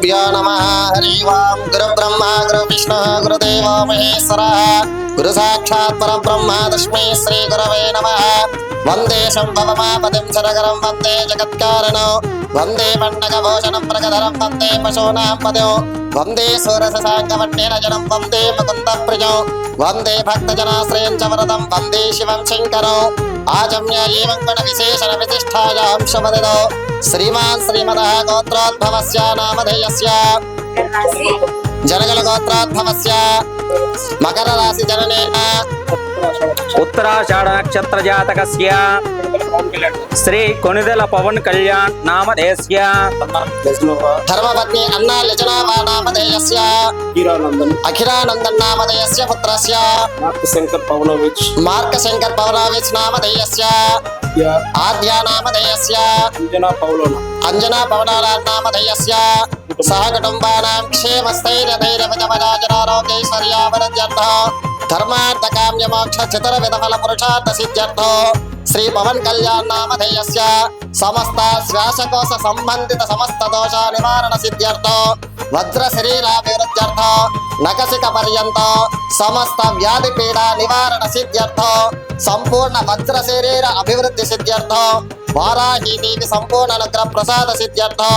श्रीगुरुभ्यो नमः। हरि ओं। गुरुब्रह्मा गुरुविष्णुः गुरुदेवो महेश्वरः गुरु साक्षात् परब्रह्म तस्मै श्रीगुरवे नमः। वन्दे शम्भवमापतिं शरकरं वन्दे जगत्कारणं वन्दे पण्डकभूषणं प्रगधरं वन्दे पशूनां पदयो वन्दे सूरससाङ्गवन्येन जनं वन्दे मुकुन्दप्रियं वन्दे भक्तजनाश्रयं च वरदं वन्दे शिवं शङ्करम् आजम्य एवं गुणविशेषणविशिष्टायां शुभदिनो श्रीमान् श्रीमदः गोत्रोद्भवस्य नामधेयस्य जनगणगोत्रोद्भवस्य मकर राशि जननेन उत्तराषाढ़ नक्षत्र जातकस्य श्री कोनिदेल पवन कल्याण नामधेयस्य धर्मपत्नी अन्ना लिजनावा नामधेयस्य अखिरानंदन नामधेयस्य पुत्रस्य मार्क शंकर पवनोविच नामधेयस्य आद्या नामधेयस्य अंजना पवनाला नामधेयस्य सह कुटुंबानां क्षेमस्थैर्यधैर्यविजमराजरारोग्यैश्वर्यावरजन्तो धर्मार्थ काम्य मोक्ष चतुर्विध फल पुरुषार्थ सिद्ध्यर्थो श्री पवन कल्याण नामधेयस्य समस्त श्वासकोश संबंधित समस्त दोष निवारण सिद्ध्यर्थो वज्र शरीराभिवृद्ध्यर्थो नखशिख पर्यंत समस्त व्याधि पीड़ा निवारण सिद्ध्यर्थो संपूर्ण वज्र शरीर अभिवृद्धि सिद्ध्यर्थो वाराही देवी संपूर्ण अनुग्रह प्रसाद सिद्ध्यर्थो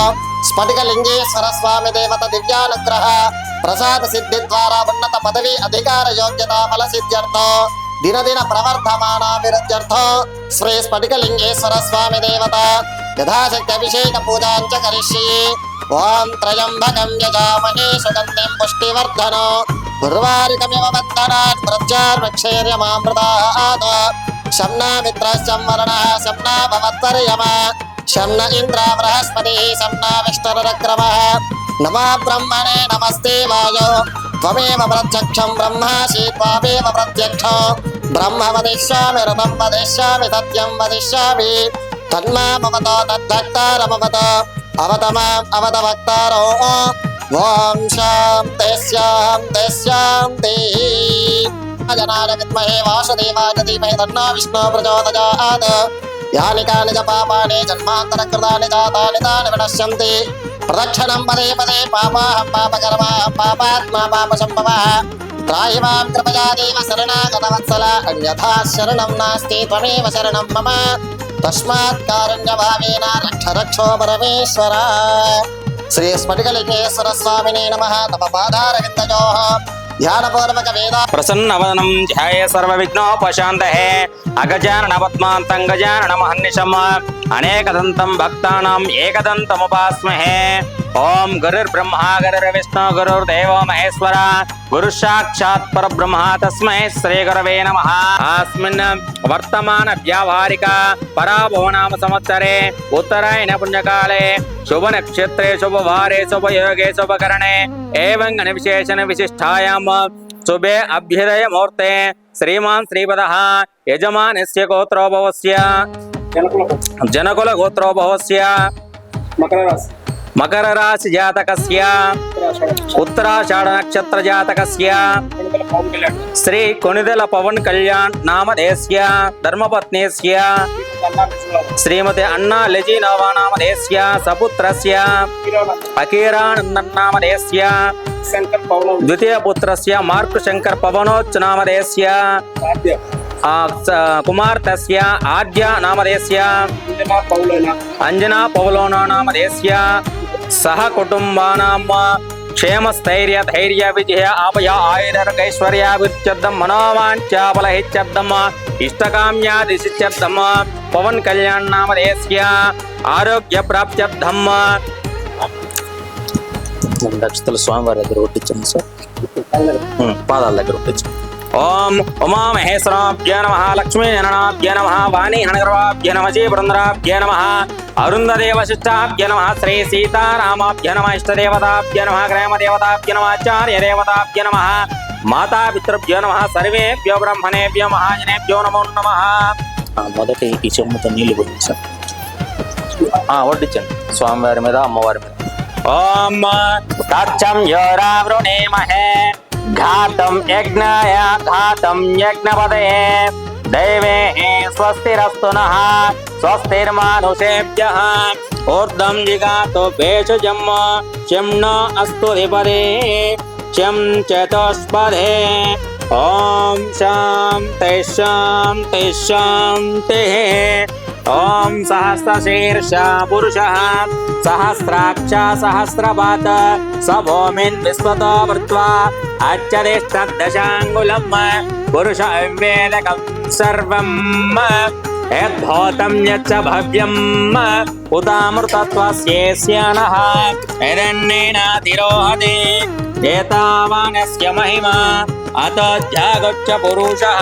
स्फटिकलिंगेश्वर स्वामी देवता दिव्यानुग्रह प्रसाद सिद्धि द्वारा उन्नत पदवी अधिकार योग्यता फल सिद्ध्यर्थो दिन दिन प्रवर्धमानाभिवृद्ध्यर्थो श्री स्फटिकलिंगेश्वर स्वामी देवता यथाशक्ति अभिषेक पूजा च करिष्ये। ओं त्र्यंबकं यजामहे सुगन्धिं पुष्टिवर्धनो उर्वारुकमिव बन्धनात् प्रत्यार्वक्षैर्यमामृतात् शम्ना मित्रश्चं वरुणः शम्ना भवत्वर्यमा शम्न इन्द्र बृहस्पतिः शम्ना विष्णुरुक्रमः नमः ब्रह्मणे नमस्ते वायो त्वमेव प्रत्यक्षं ब्रह्मासि त्वामेव प्रत्यक्षं ब्रह्म वदिष्यामि ऋतं वदिष्यामि सत्यं वदिष्यामि तन्मामवतो तद्भक्तारमवतो अवतमाम् अवतभक्तारो ॐ शान्ति शान्ति शान्तिः। जनाय विद्महे वासुदेवाय धीमहि तन्नो विष्णुः प्रचोदयात्। यानि कानि च पापानि जन्मान्तरकृतानि जातानि तानि विनश्यन्ति प्रदक्षिणं पदे पदे पापाहं पापकर्माहं पापात्मा पापसम्भवः त्राहि मां कृपया देव शरणागतवत्सल अन्यथा शरणं नास्ति त्वमेव शरणं मम तस्मात् कारुण्यभावेन रक्ष रक्षो परमेश्वर। श्री स्फटिकलिंगेश्वर स्वामिने नमः। तव पादारविन्दयोः ध्यानपूर्वक वेदा प्रसन्नवदनं ध्याये सर्वविघ्नोपशान्तये अगजानन पद्मान्तं गजाननमहर्निशम् अनेकदन्तं भक्तानाम् एकदन्तमुपास्महे। ओम गुरुर्ब्रह्मा गुरुर्विष्णु गुरुर्देवो महेश्वर गुरु साक्षात् परब्रह्म तस्मै श्री गुरवे नमः। अस्मिन् वर्तमान व्यावहारिक पराभवनाम संवत्सरे उत्तरायण पुण्यकाले शुभ नक्षत्रे शुभ वारे शुभ योगे शुभ करणे एवं विशेषण विशिष्टायां शुभे अभ्युदय मुहूर्ते श्रीमान् श्रीपदः यजमानस्य गोत्रोद्भवस्य जनकुल गोत्रोद्भवस्य मकर राशि जातकस्य उत्तराषाढ़ नक्षत्र जातकस्य श्री कोनिदेल पवन कल्याण नामधेयस्य धर्मपत्नीस्य श्रीमती अन्ना लिजिनोवा नामधेयस्य सपुत्रस्य अखिरानंदन नामधेयस्य द्वितीय पुत्रस्य मार्क शंकर पवनोच्च नामधेयस्य कुमार्तस्य आद्या नामधेयस्य अंजना पवलोना नामधेयस्य सह कुटुंबानां क्षेमस्थैर्य धैर्य विजय आभय आयुरारोग्यैश्वर्याभिवृद्ध्यर्थं मनोवाञ्छाफलसिद्ध्यर्थं इष्टकाम्यादिसिद्ध्यर्थं पवन कल्याण नामधेयस्य आरोग्य प्राप्त्यर्थं दक्षिण स्वामिवाరి దగ్గర ఒట్టించండి సార్ పాదాల దగ్గర ఒట్టించండి। ओम उमा महेश्वराभ्य नमः लक्ष्मी जननाभ्य नमः वाणी हणगर्वाभ्य नमः श्री वृंदराभ्य नमः अरुंधदेव शिष्टाभ्य नमः श्री सीतारामाभ्य नमः इष्टदेवताभ्य नमः ग्रामदेवताभ्य नमः आचार्य देवताभ्य नमः माता पितृभ्यो नमः सर्वेभ्यो ब्रह्मणेभ्यो महाजनेभ्यो नमो नमः। మొదటి ఈ చెంబుతో నీళ్లు పోయించండి వడ్డించండి స్వామివారి మీద అమ్మవారి మీద। ఓం తచ్చం యోరావృణేమహే घातम यज्ञाय घातम यज्ञपदये दैवे स्वस्तिरस्तु नः स्वस्तिर्मानुषेभ्यः ऊर्ध्वं जिगातो भेषजम् शं न अस्तु अधिपदे शं चतुष्पदे ॐ शान्तिः शान्तिः शान्तिः ॐ सहस्रशीर्षा पुरुषः सहस्राक्ष सहस्रपात स भूमिन् विश्वतो वृत्वा अच्चरिष्टदशाङ्गुलम् पुरुष अव्येदकं सर्वम् यद्भूतं यच्च भव्यम् उदामृतत्वस्येस्य नः यदन्नेनातिरोहति एतावानस्य महिमा अतो जागच्छ पुरुषः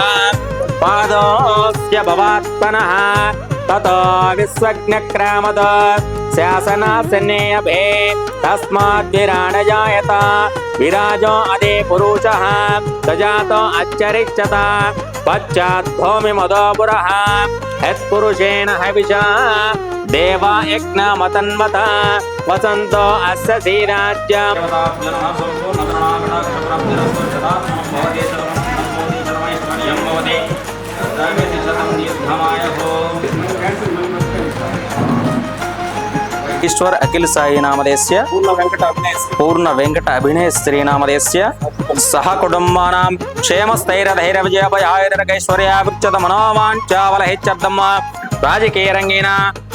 पादोऽस्य भवात्मनः ततो विश्वज्ञक्रामद शासनासनेऽभे तस्माद्विराडजायत विराजो अदे पुरुषः सजातो अच्चरिष्यत पश्चाद्भूमि मदोपुरः यत्पुरुषेण हविषा देवा यज्ञमतन्वत वसन्तो अस्य श्रीराज्यम् ईश्वर अखिल साई नामधेयस्य पूर्ण वेंकट अभिनय श्री नामधेयस्य सह कुटुंबानां क्षेमस्थैर्यधैर्यविजयभयाैर्गैश्वर्याभिच्युत मनोवाञ्छाबलहित्यर्थं राजकीय रंगेन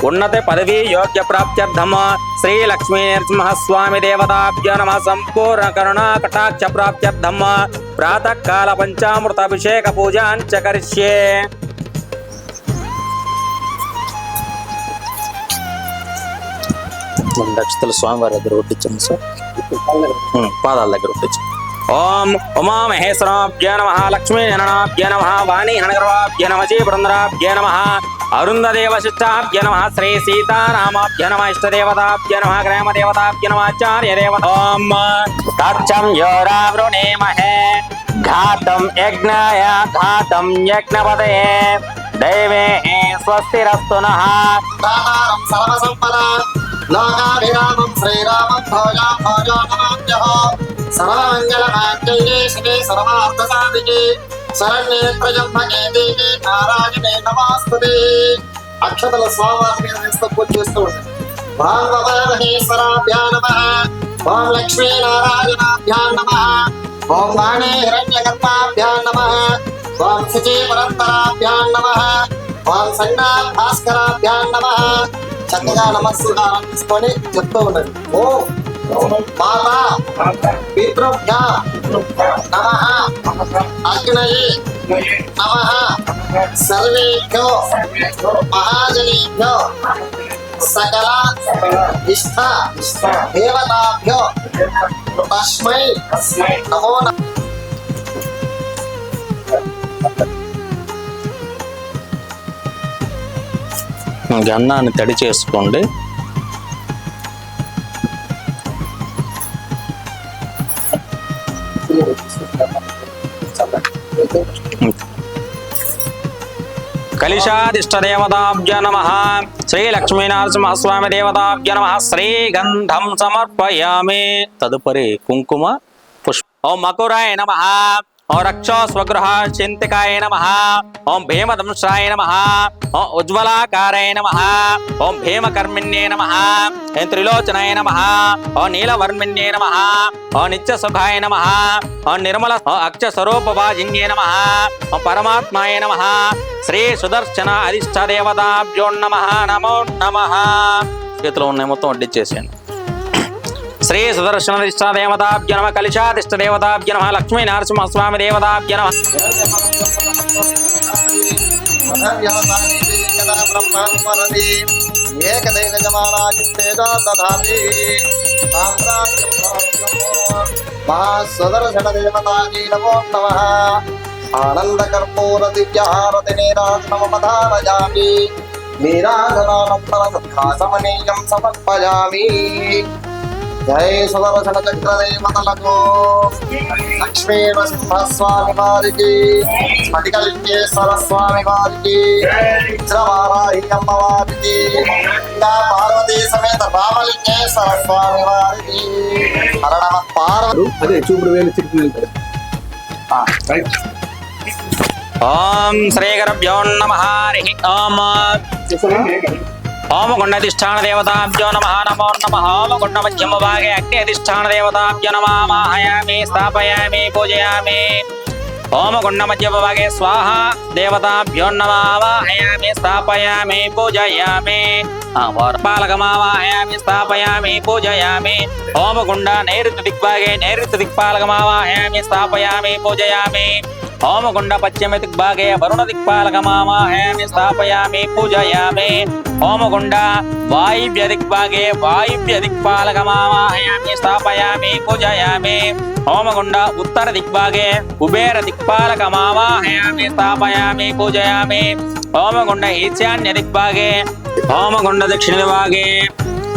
उन्नत पदवी योग्य प्राप्त्यर्थं श्री लक्ष्मी नरसिंहस्वामी देवताभ्यो नमः संपूर्ण करुणा कटाक्ष प्राप्त्यर्थं प्रातः काल पंचामृत अभिषेक पूजां च करिष्ये। దక్షిణ స్వామివారి దగ్గర కొట్టించండి సార్, పాదాల దగ్గర కొట్టించండి. ఓం ఉమా మహేశ్వరాభ్య నమః లక్ష్మీ జననాభ్య నమః వాణీ హణగర్వాభ్య నమః శ్రీపురంధరాభ్య నమః అరుంధదేవ శిష్టాభ్య నమః శ్రీ సీతారామాభ్య నమః ఇష్టదేవతాభ్య నమః గ్రామదేవతాభ్య నమః ఆచార్య దేవత. ఓం తచ్చం యోరావృణేమహే ఘాతం యజ్ఞాయ ఘాతం యజ్ఞపదయే దైవే స్వస్తిరస్తు నః. దాతారం సర్వసంపద లోకాభిరామం శ్రీరామం భోజా భోజో నమామ్యః. సర్వమంగళమాంగళ్యే శివే సర్వార్థసాధికే శరణ్యే త్రయంబకే దేవీ నారాయణే నమోస్తుతే. అక్షతల స్వామివారి మీద వేస్తూ పూజ చేస్తూ ఉంటారు. ఓం మహేశ్వరాభ్యా నమః, ఓం లక్ష్మీ నారాయణాభ్యా నమః, ఓం వాణీ హిరణ్యగర్భాభ్యా నమః, ఓం శుచి పరంపరాభ్యా నమః, ఓం సంజ్ఞా భాస్కరాభ్యా నమః. చక్కగా నమస్కారం తీసుకొని చెప్తూ ఉండండి. ఓం మాతా పితృభ్యా నమః, అగ్నయే నమః, సర్వేభ్యో మహాజనేభ్యో సకల ఇష్ట దేవతాభ్యో తస్మై నమో నమః. గన్నాన్ని తడి చేసుకోండి. కలిశాదిష్టదేవతాభ్య నమః శ్రీ లక్ష్మీనరసింహస్వామి దేవతాభ్య నమః శ్రీగంధం సమర్పయామి. తదుపరి కుంకుమ పుష్ప. ఓం మకురాయ నమః, ఓం రక్షో స్వగృహ చింతికాయ నమః, ఓం భీమదంశాయ నమః, ఓం ఉజ్వలాకారాయ నమః, ఓం భీమకర్మిణ్యే నమః, ఓం త్రిలోచనాయ నమః, ఓం నీలవర్మిణ్యే నమః, ఓం నిత్యసుఖాయ నమః, ఓం నిర్మల అక్షస్వరూపవాజిన్యే నమః, ఓం పరమాత్మాయ నమః, శ్రీ సుదర్శన అధిష్టాదేవతాభ్యో నమః నమో నమః. చేతిలో ఉన్నాయి మొత్తం వడ్డిచ్చేసేయండి. శ్రీ సుదర్శన దేవతాభ్య నమః, కలిశాదిష్ట దేవతాభ్య నమః, లక్ష్మీ నరసింహస్వామి దేవతాభ్య నమః. సుదర్శన దేవతాజీ నమో నమః. ఆనంద కర్పూర దివ్యహారతి నీరాజనమపధారయామి. నీరాజనానంతర సద్ఘాసమనీయం సమర్పయామి. జై సుదర్శన చక్రదేవతలకు, లక్ష్మీ నరసింహస్వామి వారికి, స్ఫటికలింగేశ్వర స్వామి వారికి, వజ్రవారాహి అమ్మవారికి, ఇంకా పార్వతీ సమేత రామలింగేశ్వర స్వామి వారికి. హర నమః పార్వతీ. అదే చూపుడు వేలు చిక్కు. ఓం శ్రీ గురుభ్యో నమః. హరి ఓం होमकुण्डाधिष्ठान देवताभ्यो नमः नमो नमः होमकुण्ड मध्यम भागे अग्नि अधिष्ठान देवताभ्यो नमः आवाहयामि स्थापयामि पूजयामि होमकुण्ड मध्य भागे स्वाहा देवताभ्यो नमः आवाहयामि स्थापयामि पूजयामि पालकमावाहयामि स्थापयामि पूजयामि होमकुण्ड नैऋत्य दिग्भागे नैऋत्य दिक्पालकमावाहयामि स्थापयामि पूजयामि होमकुण्ड पश्चिम दिग्भागे वरुण दिक्पालकमावाहयामि स्थापयामि पूजयामि होमकुण्ड वायव्य दिग्भागे वायव्य दिक्पालकमावाहयामि स्थापयामि पूजयामि होमकुण्ड उत्तर दिग्भागे कुबेर दिक्पालकमावाहयामि स्थापयामि पूजयामि होमकुण्ड ईशान्य दिग्भागे होमकुण्ड दक्षिण दिग्भागे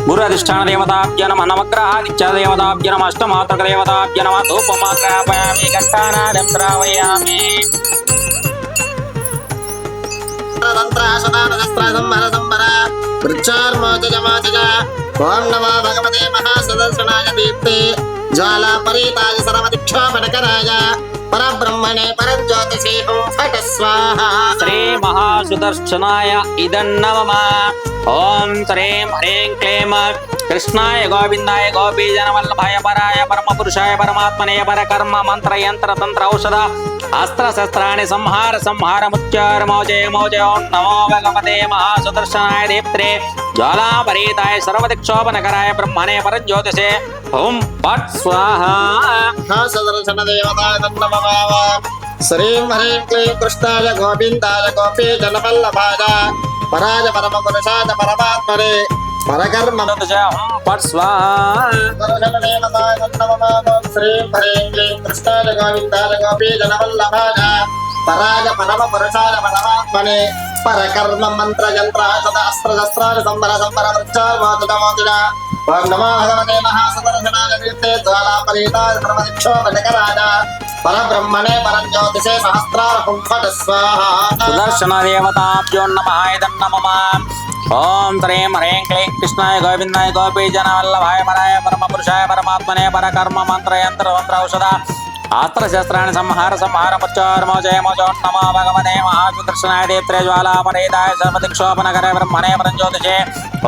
गुरु अधिष्ठान देवताभ्य नमः नवग्रहादित्य देवताभ्य नमः अष्टमात्रक देवताभ्य नमः धूपमाग्रापयामि घट्टानादं श्रावयामि ओम नमो भगवते महासुदर्शनाय दीप्ते ज्वालापरीताय सर्वदिक्षोपणकराय परब्रह्मणे परज्योतिषे फट स्वाहा श्री महासुदर्शनाय इदं नमः ओम श्रीं ह्रीं क्लीं कृष्णाय गोविंदाय गोपीजनवल्लभाय पराय परमपुरुषाय परमात्मने परकर्म मंत्र यंत्र तंत्र औषध अस्त्र शस्त्राणि संहार संहार मुच्चार मौजय मौजय ओम नमो भगवते महासुदर्शनाय दीप्त्रे ज्वालापरीताय सर्वदिक्षोपणकराय ब्रह्मणे परज्योतिषे ओम पट स्वाहा महासुदर्शन देवताय नमः श्रीं ह्रीं क्लीं कृष्णाय गोविंदाय गोपीजनवल्लभाय पराय परमपुरुषाय परमात्मने परकर्म पट स्वाहा श्री कृष्णाय गोविंदाय गोपीजनवल्लभाय पराय परमपुरुषाय परमात्मने परकर्म मंत्र यंत्र अस्त्र शस्त्राणि संबर संबर वृक्षार्वादुदमोदिना ओम नमो भगवते महासुदर्शनाय दीप्ते ज्वालापरीताय सर्वदिक्षोपणकराय परब्रह्मणे परज्योतिषे सहस्रारहुं फट स्वाहा सुदर्शन देवताभ्यो नमः इदं नमः ओम श्रीं ह्रीं क्लीं कृष्णाय गोविंदाय गोपीजनवल्लभाय पराय परमपुरुषाय परमात्मने परकर्म मंत्र यंत्र तंत्र औषध अस्त्र शस्त्राणि संहार संहार मुच्चार मौजय मौजो नमो भगवते महासुदर्शनाय दीप्त्रे ज्वालापरीताय सर्वदिक्षोपणकराय ब्रह्मणे परज्योतिषे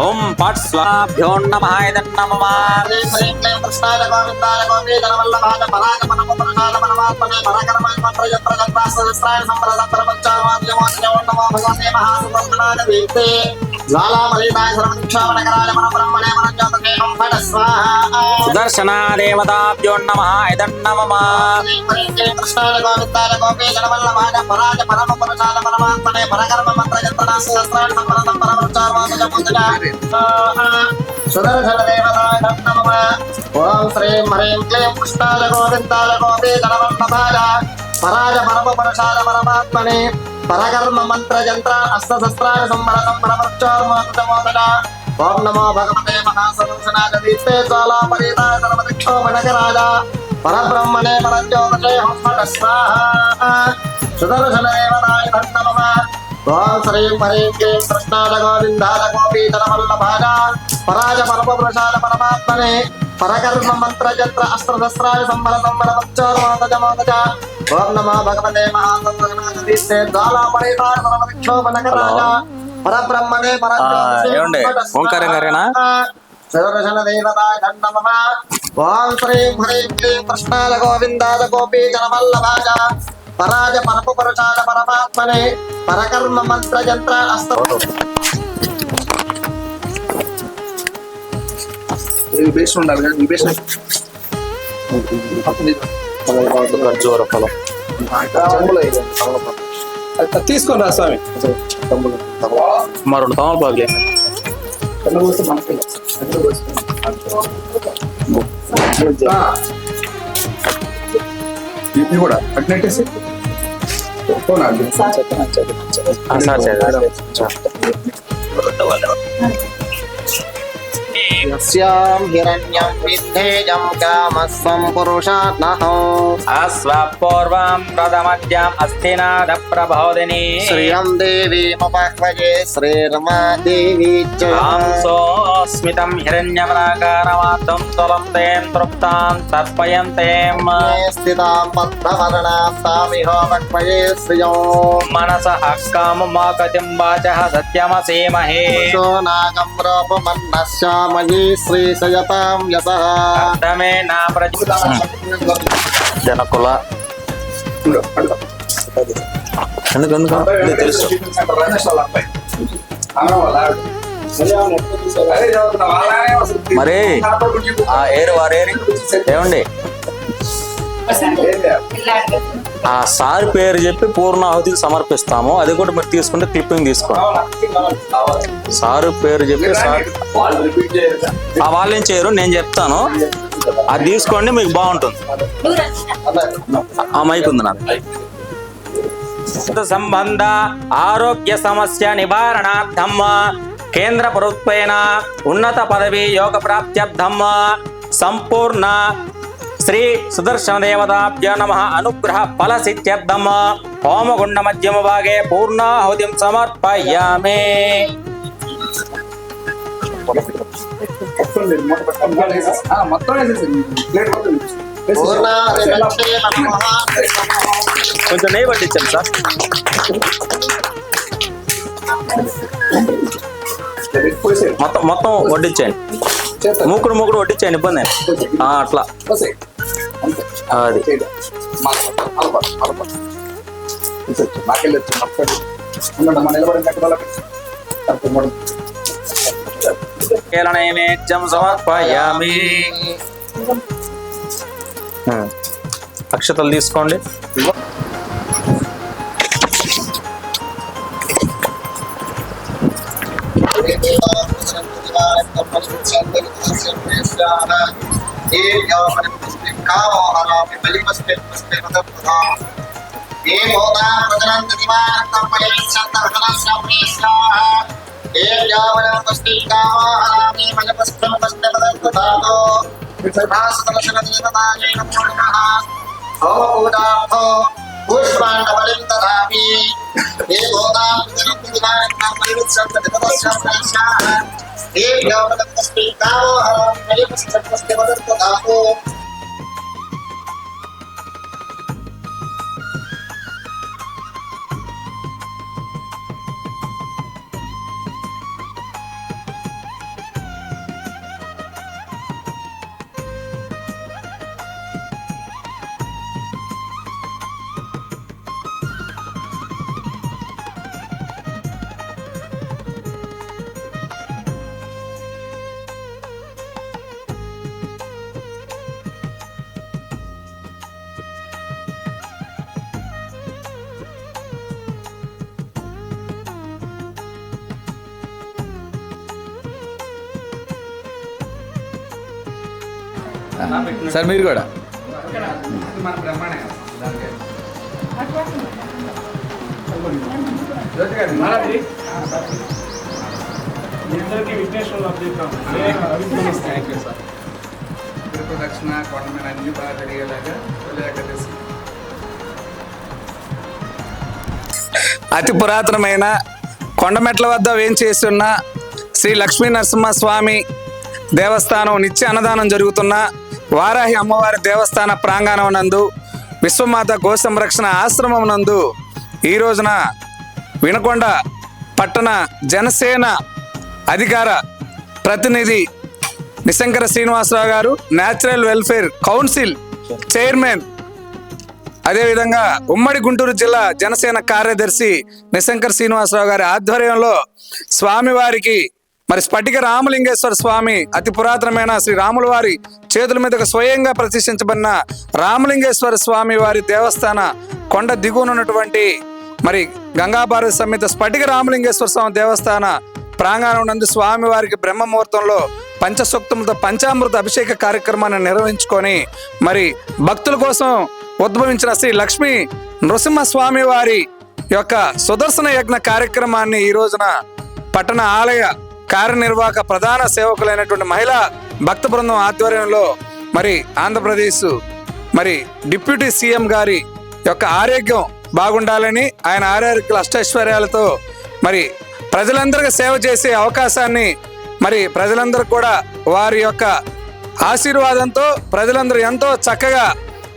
ओम पट स्वाभ्यो नमः इदं नमः श्रीं कृष्णाय गोविंदाय गोपीजनवल्लभाय पराय परमपुरुषाय परमात्मने परकर्म मंत्र यंत्र सहस्राणि संबर संबर पंचावाद्यमोदिनो नमो भगवते महासुदर्शनाय दीप्ते ज्वालापरीताय सर्वदिक्षोपणकराय परब्रह्मणे परज्योतिषे ओम फट स्वाहा सुदर्शन देवताभ्यो नमः इदं नमः कृष्णाय गोविंदाय गोपीजनवल्लभाय पराय परमपुरुषाय परमात्मने परकर्म मंत्र यंत्र सहस्राणि संबर संबर पंचावाद्यमोदिनो सुदर्शन देवताय नमः ओम श्रीं ह्रीं क्लीं कृष्णाय गोविंदाय गोपीजनवल्लभाय पराय परमपुरुषाय परमात्मने परकर्म मंत्र यंत्र अस्त्र शस्त्राणि संबर संबर पंचावाद्यमोदिनो ओम नमो भगवते महासुदर्शनाय दीप्ते ज्वालापरीताय सर्वदिक्षोपणकराय परब्रह्मणे परज्योतिषे फट स्वाहा सुदर्शन देवताय नमः ओम श्रीं ह्रीं क्लीं कृष्णाय गोविंदाय गोपीजनवल्लभाय पराय परमपुरुषाय परमात्मने परकर्म मंत्र यंत्र अस्त्र शस्त्राणि संबर संबर पंचावाद्यमोदिनो ओम नमो भगवते महासुदर्शनाय दीप्ते ज्वालापरीताय सर्वदिक्षोपणकराय परब्रह्मणे ఏమండి ఓంకారం గారేనా सुदर्शन देवताय नमः ओम श्रीं ह्रीं क्लीं कृष्णाय गोविंदाय गोपीजनवल्लभाय पराय परमपुरुषाय परमात्मने परकर्म मंत्र यंत्र अस्त्र బేస్ ఉండాలి కదా ఈ బేస్ ఖర్జూర ఫలం తీసుకొని రా స్వామి మా రెండు తమలపాకులే ఇది కూడా అట్నట్టేసి సార్ यस्यां हिरण्यं विद्धेयं कामस्वं पुरुषात्मः अश्वपूर्वं प्रथमज्ञाम् अस्तिनाद प्रबोधिनी श्रियं देवीमुपह्वये श्रीरमा देवी च स्मितं हिरण्यवराकारमात्रं तुलं तें तृप्तां तर्पयन्तें स्थितां पद्मवर्णास्तामिहोपह्वये श्रियो मनसः काममागतिं वाचः सत्यमसीमहे नागं रूपमन्नस्यामयी श्रीशयतां यतः अर्धमेन జనకుల ఎందుకు తెలుసు మరి ఆ ఏరు వారేరి ఏమండి ఆ సార్ పేరు చెప్పి పూర్ణాహుతికి సమర్పిస్తాము. అది కూడా మీరు తీసుకుంటే క్లిప్పింగ్ తీసుకోండి. సారు పేరు చెప్పి సార్ వాళ్ళేం చేయరు, నేను చెప్తాను. అది తీసుకోండి, మీకు బాగుంటుంది. ఆ మైక్ ఉంది నాకు. సంబంధ ఆరోగ్య సమస్య నివారణార్థం కేంద్ర ప్రభుత్వేన ఉన్నత పదవి యోగ ప్రాప్త్యర్థం సంపూర్ణ శ్రీ సుదర్శన దేవతాభ్యో నమః అనుగ్రహ ఫల సిద్ధ్యర్థం హోమగుండ మధ్యమ భాగే పూర్ణాహుతిం సమర్పయామి. కొంచెం నెయ్యి పట్టించండి సార్. మొత్తం వడ్డించండి. మూకుడు వడ్డించండి, ఇబ్బంది అట్లా. అది నైవేద్యం సమర్పయామి. అక్షతలు తీసుకోండి. पुष्पाण्डबलिं ददामि సార్ మీరు కూడా దక్షిణ కొండ మీద అన్ని బాగా జరిగేలాగా అతి పురాతనమైన కొండమెట్ల వద్ద వేంచేస్తున్న శ్రీ లక్ష్మీ నరసింహస్వామి దేవస్థానం నిత్య అన్నదానం జరుగుతున్న వారాహి అమ్మవారి దేవస్థాన ప్రాంగణం నందు విశ్వమాత గోసంరక్షణ ఆశ్రమం నందు ఈ రోజున వినకొండ పట్టణ జనసేన అధికార ప్రతినిధి నిశంకర శ్రీనివాసరావు గారు, న్యాచురల్ వెల్ఫేర్ కౌన్సిల్ చైర్మన్, అదేవిధంగా ఉమ్మడి గుంటూరు జిల్లా జనసేన కార్యదర్శి నిశంకర శ్రీనివాసరావు గారి ఆధ్వర్యంలో స్వామివారికి మరి స్ఫటిక రామలింగేశ్వర స్వామి అతి పురాతనమైన శ్రీ రాముల వారి చేతుల మీదుగా స్వయంగా ప్రతిష్ఠించబడిన రామలింగేశ్వర స్వామి వారి దేవస్థాన కొండ దిగువనున్నటువంటి మరి గంగాభారతి సమేత స్ఫటిక రామలింగేశ్వర స్వామి దేవస్థాన ప్రాంగణం నందు స్వామి వారికి బ్రహ్మ ముహూర్తంలో పంచసూక్తములతో పంచామృత అభిషేక కార్యక్రమాన్ని నిర్వహించుకొని మరి భక్తుల కోసం ఉద్భవించిన శ్రీ లక్ష్మీ నృసింహస్వామి వారి యొక్క సుదర్శన యజ్ఞ కార్యక్రమాన్ని ఈ రోజున పట్టణ ఆలయ కార్యనిర్వాహక ప్రధాన సేవకులైనటువంటి మహిళా భక్త బృందం ఆధ్వర్యంలో మరి ఆంధ్రప్రదేశ్ మరి డిప్యూటీ సీఎం గారి యొక్క ఆరోగ్యం బాగుండాలని, ఆయన ఆరోగ్య అష్టైశ్వర్యాలతో మరి ప్రజలందరికీ సేవ చేసే అవకాశాన్ని, మరి ప్రజలందరూ కూడా వారి యొక్క ఆశీర్వాదంతో ప్రజలందరూ ఎంతో చక్కగా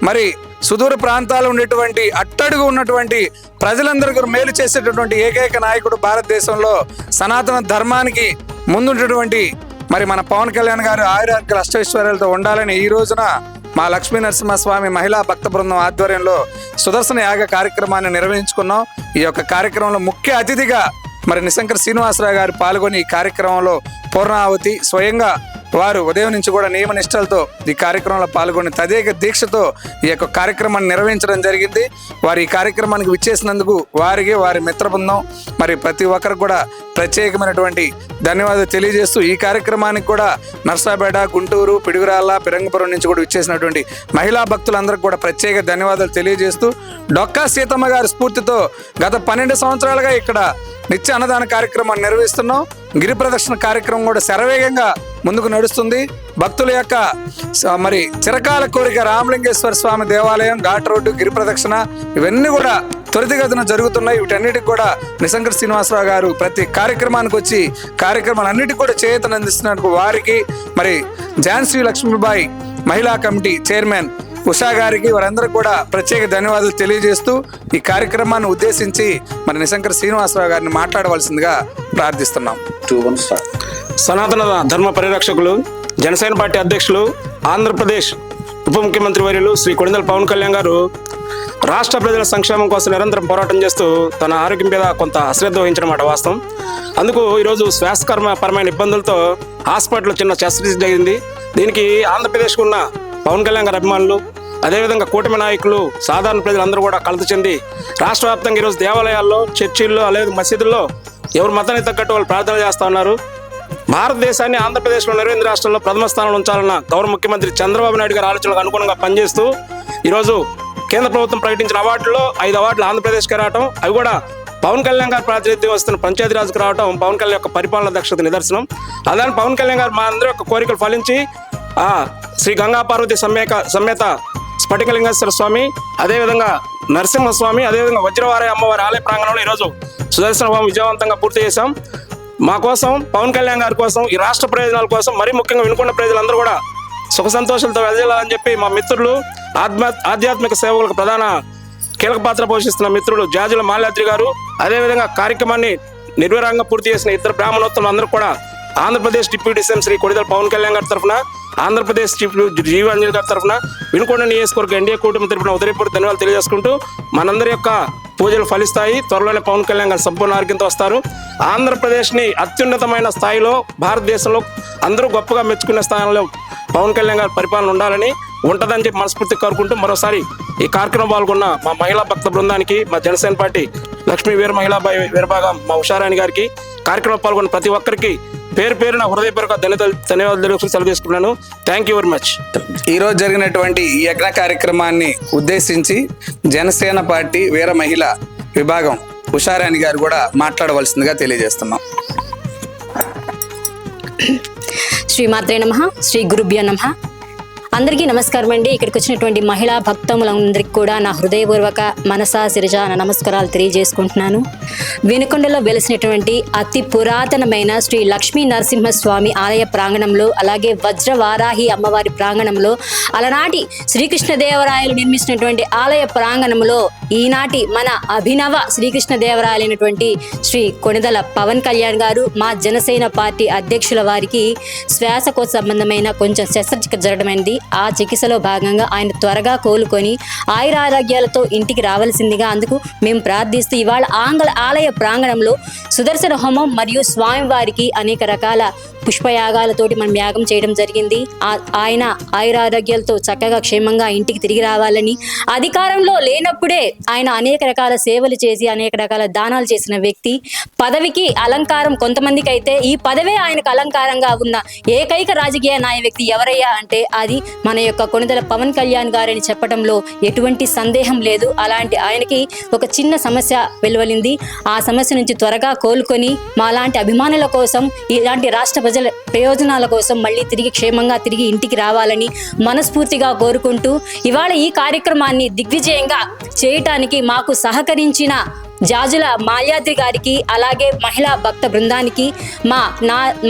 మరి సుదూర ప్రాంతాలు ఉండేటువంటి అట్టడుగు ఉన్నటువంటి ప్రజలందరికీ మేలు చేసేటటువంటి ఏకైక నాయకుడు భారతదేశంలో సనాతన ధర్మానికి ముందుంటటువంటి మరి మన పవన్ కళ్యాణ్ గారు ఆయురారోగ్య అష్టైశ్వర్యాలతో ఉండాలని ఈ రోజున మా లక్ష్మీ నరసింహస్వామి మహిళా భక్త బృందం ఆధ్వర్యంలో సుదర్శన యాగ కార్యక్రమాన్ని నిర్వహించుకున్నాం. ఈ యొక్క కార్యక్రమంలో ముఖ్య అతిథిగా మరి నిశంకర్ శ్రీనివాసరావు గారు పాల్గొని ఈ కార్యక్రమంలో పూర్ణాహుతి స్వయంగా వారు ఉదయం నుంచి కూడా నియమ నిష్టలతో ఈ కార్యక్రమంలో పాల్గొని తదేక దీక్షతో ఈ యొక్క కార్యక్రమాన్ని నిర్వహించడం జరిగింది. వారి ఈ కార్యక్రమానికి విచ్చేసినందుకు వారికి, వారి మిత్ర బృందం మరి ప్రతి ఒక్కరికి కూడా ప్రత్యేకమైనటువంటి ధన్యవాదాలు తెలియజేస్తూ ఈ కార్యక్రమానికి కూడా నర్సాపేట, గుంటూరు, పిడుగురాళ్ళ, పిరంగపురం నుంచి కూడా విచ్చేసినటువంటి మహిళా భక్తులందరికీ కూడా ప్రత్యేక ధన్యవాదాలు తెలియజేస్తూ డొక్కా సీతమ్మ గారి స్ఫూర్తితో గత 12 సంవత్సరాలుగా ఇక్కడ నిత్య అన్నదాన కార్యక్రమాన్ని నిర్వహిస్తున్నాం. గిరి ప్రదక్షిణ కార్యక్రమం కూడా శరవేగంగా ముందుకు నడుస్తుంది. భక్తుల యొక్క మరి చిరకాల కోరిక రామలింగేశ్వర స్వామి దేవాలయం, ఘాట్ రోడ్డు, గిరి ప్రదక్షిణ ఇవన్నీ కూడా త్వరితగతిన జరుగుతున్నాయి. వీటన్నిటికి కూడా నిశంకర్ శ్రీనివాసరావు గారు ప్రతి కార్యక్రమానికి వచ్చి కార్యక్రమాలన్నిటికీ కూడా చేయూతను అందిస్తున్నందుకు వారికి, మరి ఝాన్సీ లక్ష్మీబాయి మహిళా కమిటీ చైర్మన్ ఉషా గారికి, వారందరూ కూడా ప్రత్యేక ధన్యవాదాలు తెలియజేస్తూ ఈ కార్యక్రమాన్ని ఉద్దేశించి మరి నిశంకర్ శ్రీనివాసరావు గారిని మాట్లాడవలసిందిగా ప్రార్థిస్తున్నాం. సనాతన ధర్మ పరిరక్షకులు, జనసేన పార్టీ అధ్యక్షులు, ఆంధ్రప్రదేశ్ ఉప ముఖ్యమంత్రి వర్యులు శ్రీ కొణిదెల పవన్ కళ్యాణ్ గారు రాష్ట్ర ప్రజల సంక్షేమం కోసం నిరంతరం పోరాటం చేస్తూ తన ఆరోగ్యం మీద కొంత అశ్రద్ధ వహించడం మాట వాస్తవం. అందుకు ఈరోజు శ్వాసకర్మపరమైన ఇబ్బందులతో హాస్పిటల్లో చిన్న శస్త్రచికిత్స జరిగింది. దీనికి ఆంధ్రప్రదేశ్కు ఉన్న పవన్ కళ్యాణ్ గారి అభిమానులు, అదేవిధంగా కూటమి నాయకులు, సాధారణ ప్రజలందరూ కూడా కలత చెంది రాష్ట్ర వ్యాప్తంగా ఈరోజు దేవాలయాల్లో, చర్చిల్లో, అలాగే మసీదుల్లో ఎవరు మతానికి తగ్గట్టు వాళ్ళు ప్రార్థన చేస్తూ ఉన్నారు. భారతదేశాన్ని ఆంధ్రప్రదేశ్లో 28 రాష్ట్రాల్లో ప్రథమ స్థానంలో ఉంచాలన్న గౌరవ ముఖ్యమంత్రి చంద్రబాబు నాయుడు గారి ఆలోచనలకు అనుగుణంగా పనిచేస్తూ ఈరోజు కేంద్ర ప్రభుత్వం ప్రకటించిన అవార్డుల్లో 5 అవార్డులు ఆంధ్రప్రదేశ్కి రావడం, అవి కూడా పవన్ కళ్యాణ్ గారు ప్రాతినిధ్యం వస్తున్న పంచాయతీరాజ్కి రావడం పవన్ కళ్యాణ్ యొక్క పరిపాలన దక్షత నిదర్శనం. అలానే పవన్ కళ్యాణ్ గారు మా అందరి యొక్క కోరికలు ఫలించి శ్రీ గంగా పార్వతి సమేత స్ఫటికలింగేశ్వర స్వామి, అదేవిధంగా నరసింహస్వామి, అదేవిధంగా వజ్రవారాహి అమ్మవారి ఆలయ ప్రాంగణంలో ఈరోజు సుదర్శన హోమం విజయవంతంగా పూర్తి చేశాం. మా కోసం, పవన్ కళ్యాణ్ గారి కోసం, ఈ రాష్ట్ర ప్రయోజనాల కోసం, మరీ ముఖ్యంగా వినుకొండ ప్రజలందరూ కూడా సుఖ సంతోషాలతో వెదజల్లాలని చెప్పి మా మిత్రులు, ఆధ్యాత్మిక సేవకులకు ప్రధాన కీలక పాత్ర పోషిస్తున్న మిత్రులు జాజుల మాల్యాద్రి గారు, అదేవిధంగా కార్యక్రమాన్ని నిర్విరాంగా పూర్తి చేసిన ఇద్దరు బ్రాహ్మణోత్తములు అందరూ కూడా ఆంధ్రప్రదేశ్ డిప్యూటీ సీఎం శ్రీ కొణిదెల పవన్ కళ్యాణ్ గారి తరఫున, ఆంధ్రప్రదేశ్ చీఫ్ జీవాంజలి గారి తరఫున, వినుకొండ నియోజకవర్గ ఎన్డీఏ కూటమి తరఫున ఉదయపూర్తి ధన్యవాదాలు తెలియజేసుకుంటూ మనందరి యొక్క పూజలు ఫలిస్తాయి. త్వరలోనే పవన్ కళ్యాణ్ గారు సంపూర్ణ ఆరోగ్యంతో వస్తారు. ఆంధ్రప్రదేశ్ని అత్యున్నతమైన స్థాయిలో భారతదేశంలో అందరూ గొప్పగా మెచ్చుకునే స్థానంలో పవన్ కళ్యాణ్ గారి పరిపాలన ఉండాలని, ఉంటుందని చెప్పి మనస్ఫూర్తి కోరుకుంటూ మరోసారి ఈ కార్యక్రమం పాల్గొన్న మా మహిళా భక్త బృందానికి, మా జనసేన పార్టీ లక్ష్మీ వీర మహిళా వీరభాగం మా ఉషారాణి గారికి, కార్యక్రమం పాల్గొన్న ప్రతి ఒక్కరికి పేరు పేరున హృదయపూర్వక ధన్యవాదాలు సెలవు తీసుకున్నాను. Thank you very much. ఈరోజు జరిగినటువంటి ఈ యజ్ఞ కార్యక్రమాన్ని ఉద్దేశించి జనసేన పార్టీ వీర మహిళ విభాగం ఉషారాణి గారు కూడా మాట్లాడవలసిందిగా తెలియజేస్తున్నాం. శ్రీమాత్రే నమః, శ్రీ గురుభ్యో నమః. అందరికీ నమస్కారం అండి. ఇక్కడికి వచ్చినటువంటి మహిళా భక్తములందరికీ కూడా నా హృదయపూర్వక మనసా శిరజ నమస్కారాలు తెలియజేసుకుంటున్నాను. వినుకొండలో వెలిసినటువంటి అతి పురాతనమైన శ్రీ లక్ష్మీ నరసింహస్వామి ఆలయ ప్రాంగణంలో, అలాగే వజ్రవారాహి అమ్మవారి ప్రాంగణంలో, అలనాటి శ్రీకృష్ణదేవరాయలు నిర్మించినటువంటి ఆలయ ప్రాంగణంలో ఈనాటి మన అభినవ శ్రీకృష్ణదేవరాయలైనటువంటి శ్రీ కొణిదెల పవన్ కళ్యాణ్ గారు, మా జనసేన పార్టీ అధ్యక్షుల వారికి శ్వాసకోశ సంబంధమైన కొంచెం శస్త్రచికిత్స జరగమైంది. ఆ చికిత్సలో భాగంగా ఆయన త్వరగా కోలుకొని ఆయురారోగ్యాలతో ఇంటికి రావాల్సిందిగా అందుకు మేము ప్రార్థిస్తూ ఇవాళ ఆలయ ప్రాంగణంలో సుదర్శన హోమం మరియు స్వామివారికి అనేక రకాల పుష్పయాగాలతోటి మనం యాగం చేయడం జరిగింది. ఆయన ఆయురారోగ్యాలతో చక్కగా క్షేమంగా ఇంటికి తిరిగి రావాలని, అధికారంలో లేనప్పుడే ఆయన అనేక రకాల సేవలు చేసి అనేక రకాల దానాలు చేసిన వ్యక్తి. పదవికి అలంకారం కొంతమందికి అయితే ఈ పదవే ఆయనకు అలంకారంగా ఉన్న ఏకైక రాజకీయ నాయ వ్యక్తి ఎవరయ్యా అంటే అది మన యొక్క కొణిదెల పవన్ కళ్యాణ్ గారని చెప్పడంలో ఎటువంటి సందేహం లేదు. అలాంటి ఆయనకి ఒక చిన్న సమస్య వెలువలింది. ఆ సమస్య నుంచి త్వరగా కోలుకొని మాలాంటి అభిమానుల కోసం, ఇలాంటి రాష్ట్ర ప్రజల ప్రయోజనాల కోసం మళ్ళీ తిరిగి క్షేమంగా తిరిగి ఇంటికి రావాలని మనస్ఫూర్తిగా కోరుకుంటూ ఇవాళ ఈ కార్యక్రమాన్ని దిగ్విజయంగా చేయటానికి మాకు సహకరించిన జాజుల మాల్యాద్రి గారికి, అలాగే మహిళా భక్త బృందానికి,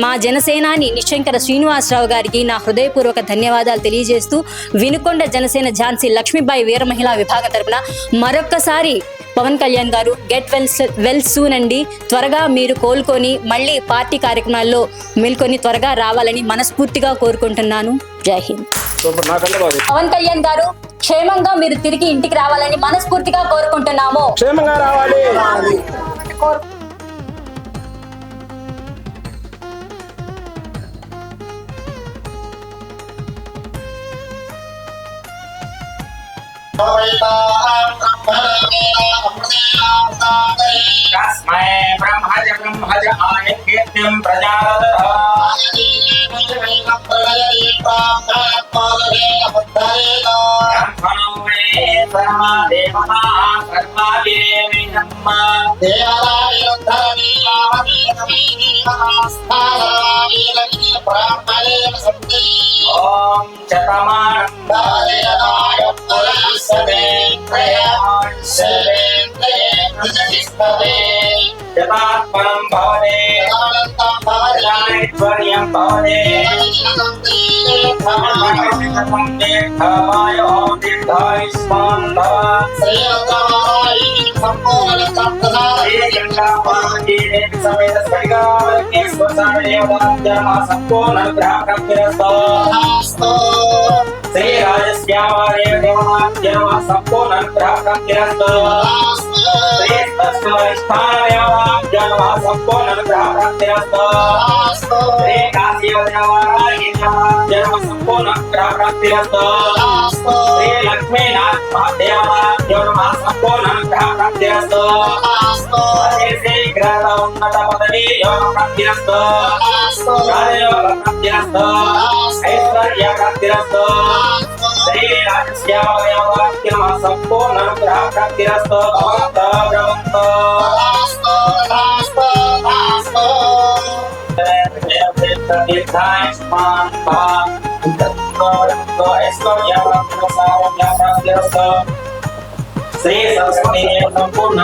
మా జనసేనాని నిశంకర శ్రీనివాసరావు గారికి నా హృదయపూర్వక ధన్యవాదాలు తెలియజేస్తూ వినుకొండ జనసేన ఝాన్సీ లక్ష్మీబాయి వీర మహిళా విభాగం తరపున మరొక్కసారి పవన్ కళ్యాణ్ గారు గెట్ వెల్ సూన్ అండి. త్వరగా మీరు కోలుకొని మళ్ళీ పార్టీ కార్యక్రమాల్లో మేల్కొని త్వరగా రావాలని మనస్ఫూర్తిగా కోరుకుంటున్నాను. జై హింద్. పవన్ కళ్యాణ్ గారు క్షేమంగా మీరు తిరిగి ఇంటికి రావాలని మనస్ఫూర్తిగా కోరుకుంటున్నాము. క్షేమంగా రావాలి. तस्मै ब्रह्मज आयज्ञं प्रजापतः ब्रह्मणो मे सर्वा देवताः सर्वाभिरेमिनम् ॐ शतमानं भवति शतात्मनं भवति ऐश्वर्यं भवति दीर्घमायो दीर्घायुष्मान् भव समेत श्री राजस्यावारे देवनाथ्यम संपूर्ण अनुग्रहप्राप्तिरस्तु श्री तस्मैस्थानदेवनाथ्यम संपूर्ण अनुग्रहप्राप्तिरस्तु श्री काशीवदेवनाथ्यम संपूर्ण अनुग्रहप्राप्तिरस्तु श्री लक्ष्मीनाथ महादेवनाथ्यम संपूर्ण अनुग्रहप्राप्तिरस्तु श्री ग्रह उन्नत पदवी योग प्राप्तिरस्तु राजयोग प्राप्तिरस्तु ऐश्वर्य प्राप्तिरस्तु श्री राजस्यावदेवनाथ्यम संपूर्ण अनुग्रह प्राप्तिरस्तु भवन्तः दीर्घायुष्मान् भव ऐश्वर्य प्राप्तिरस्तु श्री सरस्वती संपूर्ण